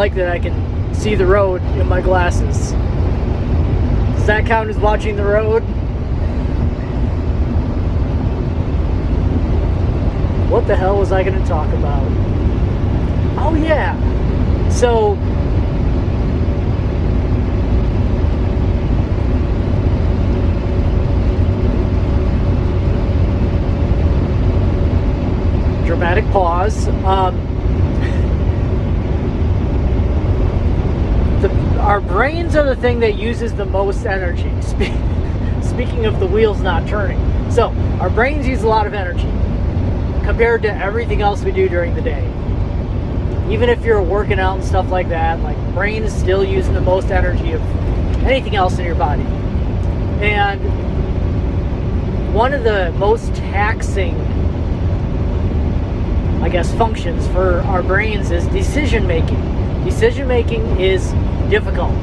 like that I can see the road in my glasses. Does that count as watching the road? What the hell was I going to talk about? Oh yeah. So dramatic pause. Our brains are the thing that uses the most energy. Speaking of the wheels not turning. So, our brains use a lot of energy compared to everything else we do during the day. Even if you're working out and stuff like that, like, brain is still using the most energy of anything else in your body. And one of the most taxing, I guess, functions for our brains is decision making. Decision making is difficult.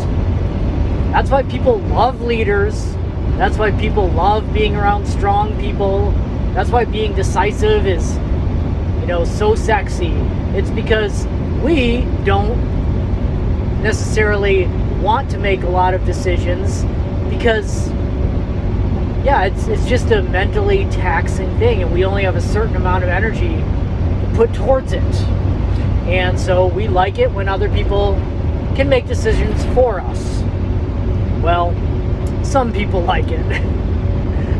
That's why people love leaders. That's why people love being around strong people. That's why being decisive is, so sexy. It's because we don't necessarily want to make a lot of decisions because, it's just a mentally taxing thing, and we only have a certain amount of energy to put towards it. And so we like it when other people can make decisions for us. Well, some people like it.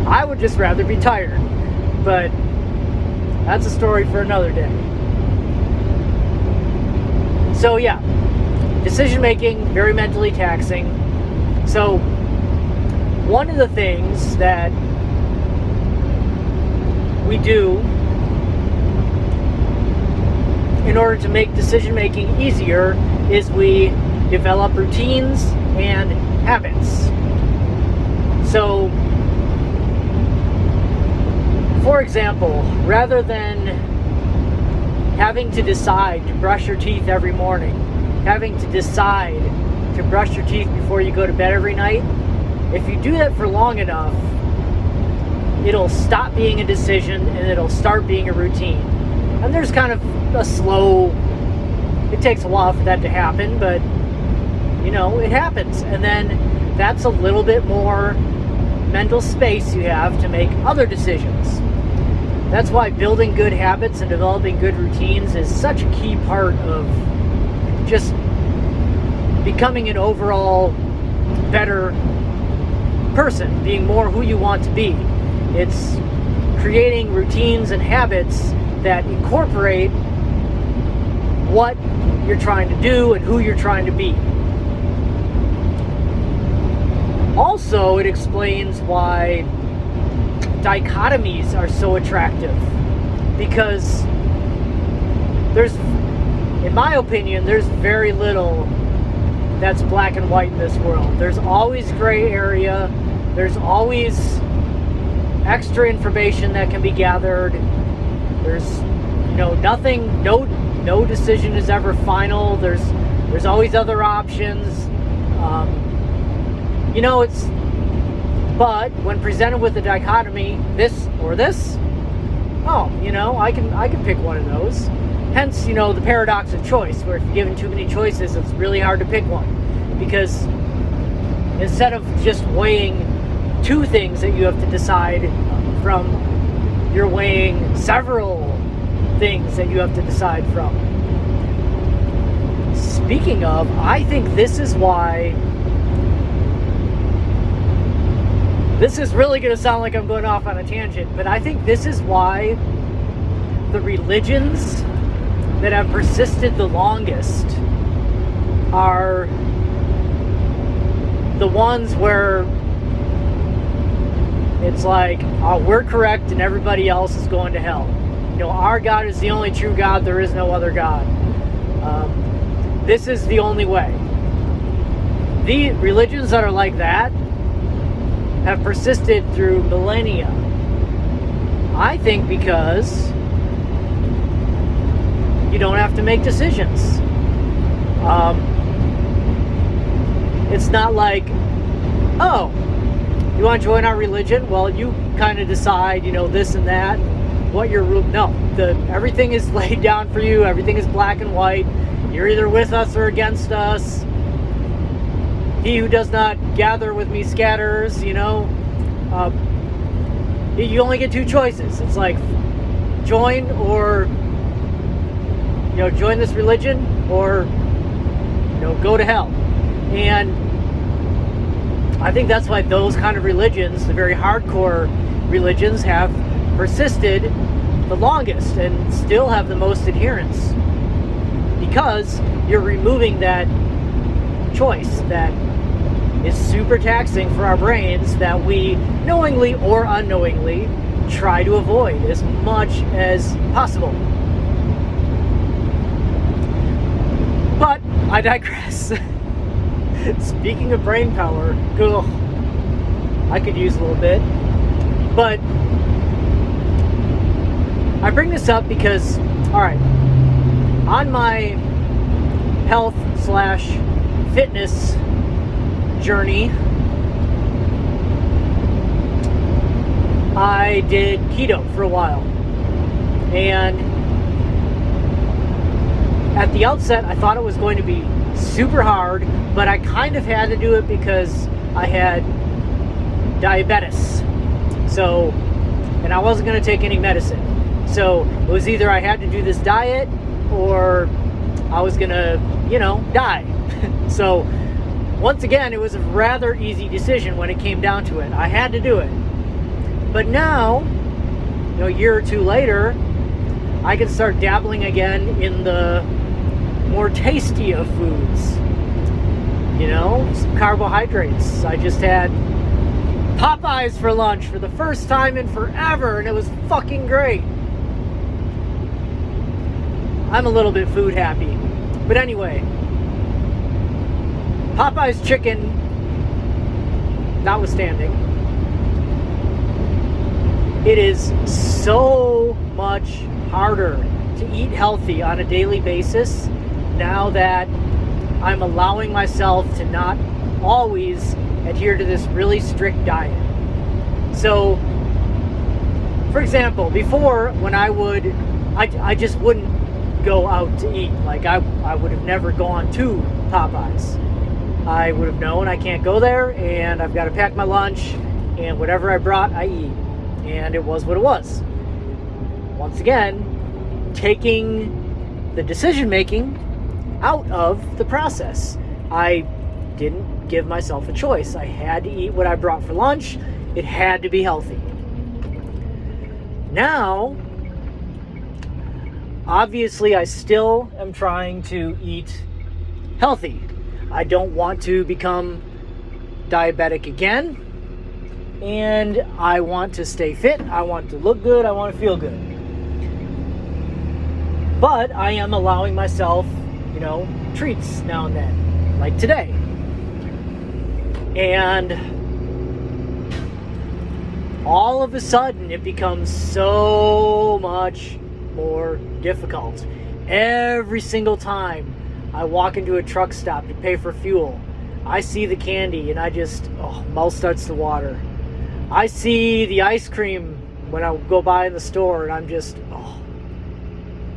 I would just rather be tired, but that's a story for another day. So yeah, decision making, very mentally taxing. So one of the things that we do in order to make decision making easier is we develop routines and habits. So, for example, rather than having to decide to brush your teeth every morning, having to decide to brush your teeth before you go to bed every night, if you do that for long enough, it'll stop being a decision and it'll start being a routine. And there's kind of it takes a while for that to happen, but it happens. And then that's a little bit more mental space you have to make other decisions. That's why building good habits and developing good routines is such a key part of just becoming an overall better person, being more who you want to be. It's creating routines and habits that incorporate what you're trying to do and who you're trying to be. Also, it explains why dichotomies are so attractive, because in my opinion, there's very little that's black and white in this world. There's always gray area. There's always extra information that can be gathered. There's nothing, no decision is ever final. There's always other options. But when presented with a dichotomy, this or this, I can pick one of those. Hence, the paradox of choice, where if you're given too many choices, it's really hard to pick one. Because instead of just weighing two things that you have to decide from, you're weighing several things that you have to decide from. Speaking of, I think this is why, this is really going to sound like I'm going off on a tangent, but I think this is why the religions that have persisted the longest are the ones where it's like, we're correct and everybody else is going to hell. Our God is the only true God. There is no other God. This is the only way. The religions that are like that have persisted through millennia. I think because you don't have to make decisions. It's not like, you want to join our religion? Well, you kind of decide, this and that, what your rule. No, everything is laid down for you. Everything is black and white. You're either with us or against us. He who does not gather with me scatters, you know. You only get two choices. It's like join or, you know, join this religion or, you know, go to hell. And I think that's why those kind of religions, the very hardcore religions, have persisted the longest and still have the most adherents. Because you're removing that choice that is super taxing for our brains, that we knowingly or unknowingly try to avoid as much as possible. But I digress. Speaking of brain power, I could use a little bit. But I bring this up because, alright, on my health/fitness journey, I did keto for a while. And at the outset, I thought it was going to be super hard, but I kind of had to do it because I had diabetes. So, and I wasn't going to take any medicine. So it was either I had to do this diet or I was going to, you know, die. So once again, it was a rather easy decision when it came down to it. I had to do it. But now, you know, a year or two later, I can start dabbling again in the more tasty of foods. You know, some carbohydrates. I just had Popeyes for lunch for the first time in forever, and it was fucking great. I'm a little bit food happy. But anyway, Popeye's chicken notwithstanding, it is so much harder to eat healthy on a daily basis now that I'm allowing myself to not always adhere to this really strict diet. So, for example, before, when I just wouldn't go out to eat. Like, I would have never gone to Popeyes. I would have known I can't go there, and I've got to pack my lunch, and whatever I brought, I eat. And it was what it was. Once again, taking the decision-making out of the process. I didn't give myself a choice. I had to eat what I brought for lunch. It had to be healthy. Now, obviously, I still am trying to eat healthy. I don't want to become diabetic again. And I want to stay fit. I want to look good. I want to feel good. But I am allowing myself, you know, treats now and then. Like today. And all of a sudden, it becomes so much more difficult. Every single time I walk into a truck stop to pay for fuel, I see the candy and I just, mouth starts to water. I see the ice cream when I go by in the store and I'm just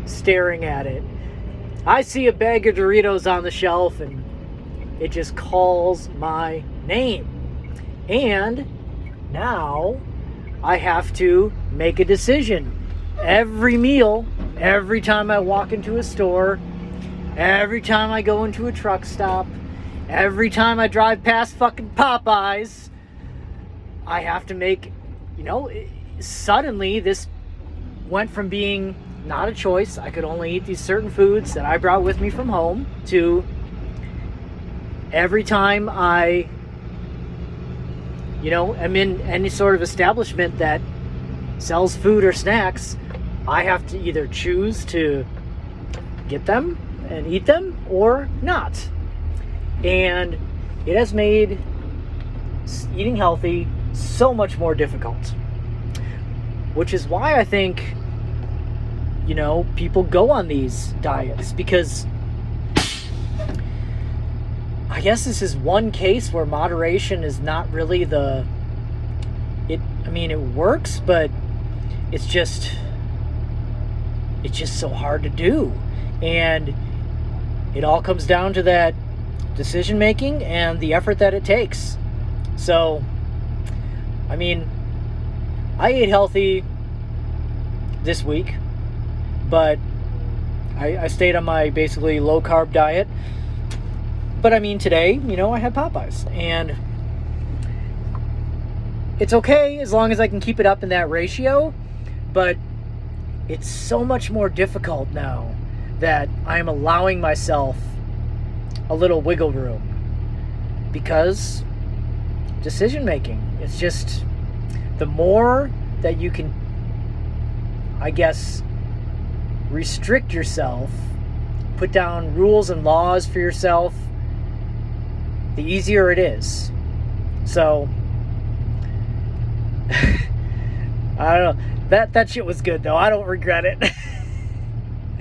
staring at it. I see a bag of Doritos on the shelf and it just calls my name. And now I have to make a decision. Every meal, every time I walk into a store, every time I go into a truck stop, every time I drive past fucking Popeyes, I have to make, suddenly this went from being not a choice, I could only eat these certain foods that I brought with me from home, to every time I, am in any sort of establishment that sells food or snacks, I have to either choose to get them and eat them or not. And it has made eating healthy so much more difficult. Which is why I think, people go on these diets, because I guess this is one case where moderation is not really it works, but it's just so hard to do. And it all comes down to that decision making and the effort that it takes. So, I mean, I ate healthy this week, but I stayed on my basically low carb diet. But I mean, today, I had Popeyes, and it's okay as long as I can keep it up in that ratio, but it's so much more difficult now that I'm allowing myself a little wiggle room because decision making. It's just the more that you can, I guess, restrict yourself, put down rules and laws for yourself, the easier it is. So I don't know. That shit was good though. I don't regret it.